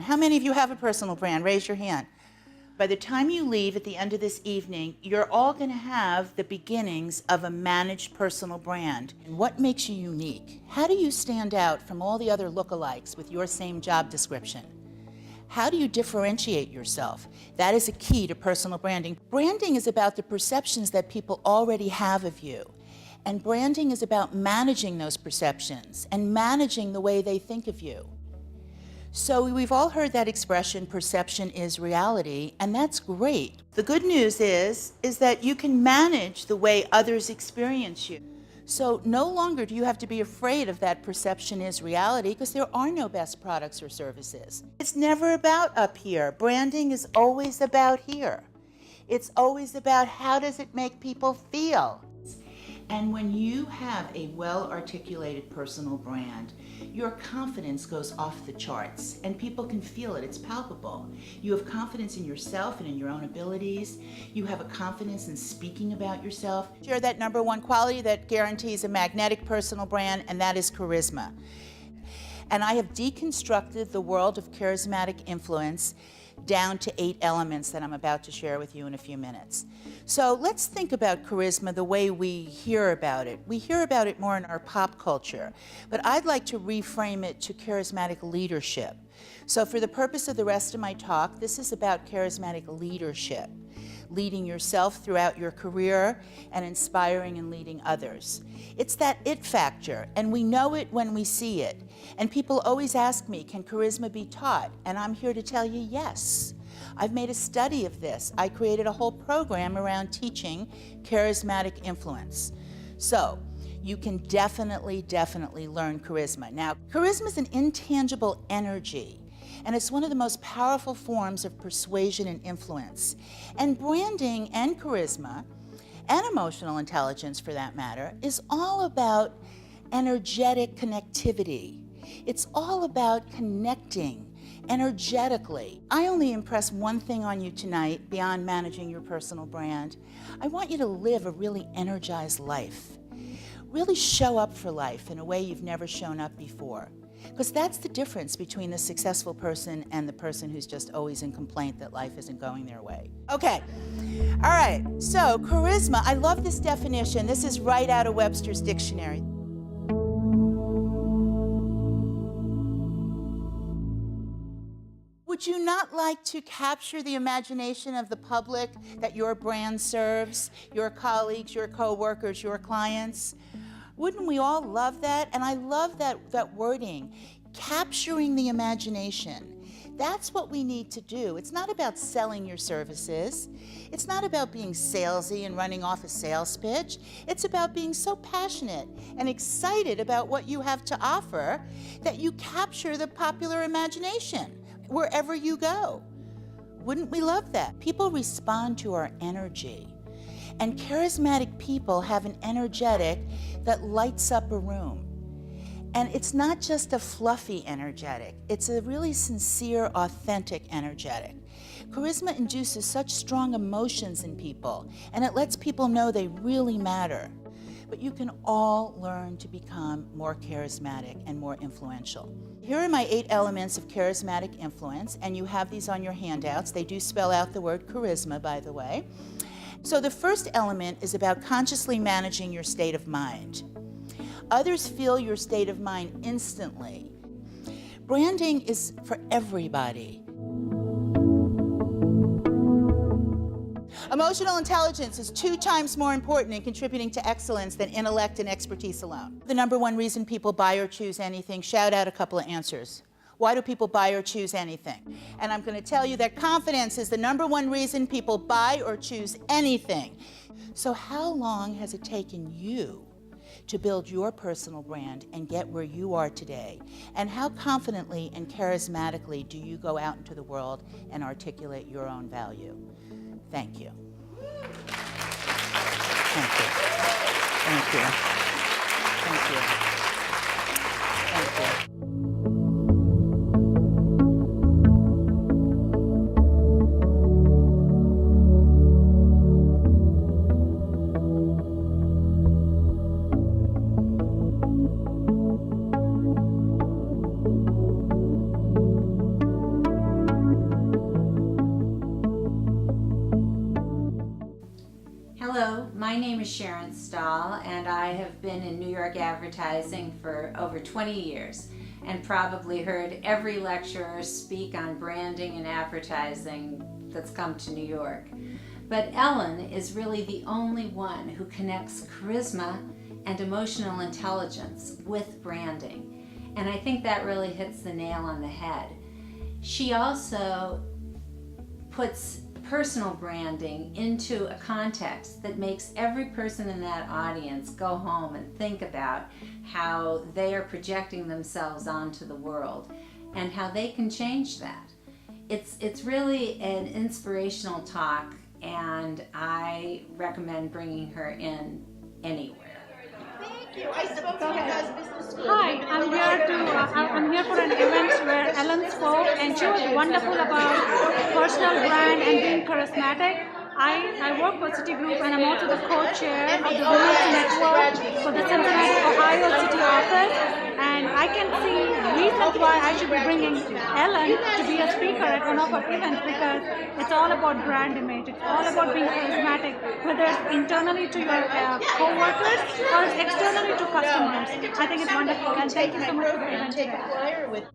brand? How many of you have a personal brand? Raise your hand. By the time you leave at the end of this evening, you're all going to have the beginnings of a managed personal brand. And what makes you unique? How do you stand out from all the other lookalikes with your same job description? How do you differentiate yourself? That is a key to personal branding. Branding is about the perceptions that people already have of you. And branding is about managing those perceptions and managing the way they think of you. So we've all heard that expression, perception is reality, and that's great. The good news is that you can manage the way others experience you. So no longer do you have to be afraid of that perception is reality, because there are no best products or services. It's never about up here. Branding is always about here. It's always about how does it make people feel. And when you have a well-articulated personal brand, your confidence goes off the charts and people can feel it. It's palpable. You have confidence in yourself and in your own abilities. You have a confidence in speaking about yourself. Share that number one quality that guarantees a magnetic personal brand, and that is charisma. And I have deconstructed the world of charismatic influence down to 8 elements that I'm about to share with you in a few minutes. So let's think about charisma the way we hear about it. We hear about it more in our pop culture, but I'd like to reframe it to charismatic leadership. So for the purpose of the rest of my talk, this is about charismatic leadership, leading yourself throughout your career and inspiring and leading others. It's that it factor, and we know it when we see it. And people always ask me, can charisma be taught? And I'm here to tell you yes. I've made a study of this. I created a whole program around teaching charismatic influence. So you can definitely learn charisma. Now, charisma is an intangible energy, and it's one of the most powerful forms of persuasion and influence. And branding and charisma, and emotional intelligence for that matter, is all about energetic connectivity. It's all about connecting energetically. I only impress one thing on you tonight beyond managing your personal brand. I want you to live a really energized life. Really show up for life in a way you've never shown up before. Because that's the difference between the successful person and the person who's just always in complaint that life isn't going their way. Okay, all right, so charisma, I love this definition. This is right out of Webster's dictionary. Would you not like to capture the imagination of the public that your brand serves, your colleagues, your coworkers, your clients? Wouldn't we all love that? And I love that wording, capturing the imagination. That's what we need to do. It's not about selling your services. It's not about being salesy and running off a sales pitch. It's about being so passionate and excited about what you have to offer that you capture the popular imagination wherever you go. Wouldn't we love that? People respond to our energy. And charismatic people have an energetic that lights up a room. And it's not just a fluffy energetic, it's a really sincere, authentic energetic. Charisma induces such strong emotions in people, and it lets people know they really matter. But you can all learn to become more charismatic and more influential. Here are my 8 elements of charismatic influence, and you have these on your handouts. They do spell out the word charisma, by the way. So the first element is about consciously managing your state of mind. Others feel your state of mind instantly. Branding is for everybody. Emotional intelligence is 2 times more important in contributing to excellence than intellect and expertise alone. The number one reason people buy or choose anything, shout out a couple of answers. Why do people buy or choose anything? And I'm going to tell you that confidence is the number one reason people buy or choose anything. So how long has it taken you to build your personal brand and get where you are today? And how confidently and charismatically do you go out into the world and articulate your own value? Thank you. Thank you. Thank you. Thank you. Thank you. Sharon Stahl, and I have been in New York advertising for over 20 years and probably heard every lecturer speak on branding and advertising that's come to New York. But Ellen is really the only one who connects charisma and emotional intelligence with branding. And I think that really hits the nail on the head. She also puts personal branding into a context that makes every person in that audience go home and think about how they are projecting themselves onto the world and how they can change that. It's really an inspirational talk, and I recommend bringing her in anywhere. Thank you. I spoke to you guys business school. Hi, I'm here for an event where Ellen spoke, and she was wonderful about personal brand and being charismatic. I work for Citigroup, and I'm also the co-chair of the Women's Network for the Cincinnati, Ohio City office, and I can see reasons why I should be bringing Ellen to be a speaker at one of our events, because it's all about brand image. It's all about being charismatic, whether it's internally to your co-workers or it's externally to customers. I think it's wonderful, and thank you so much for the event today.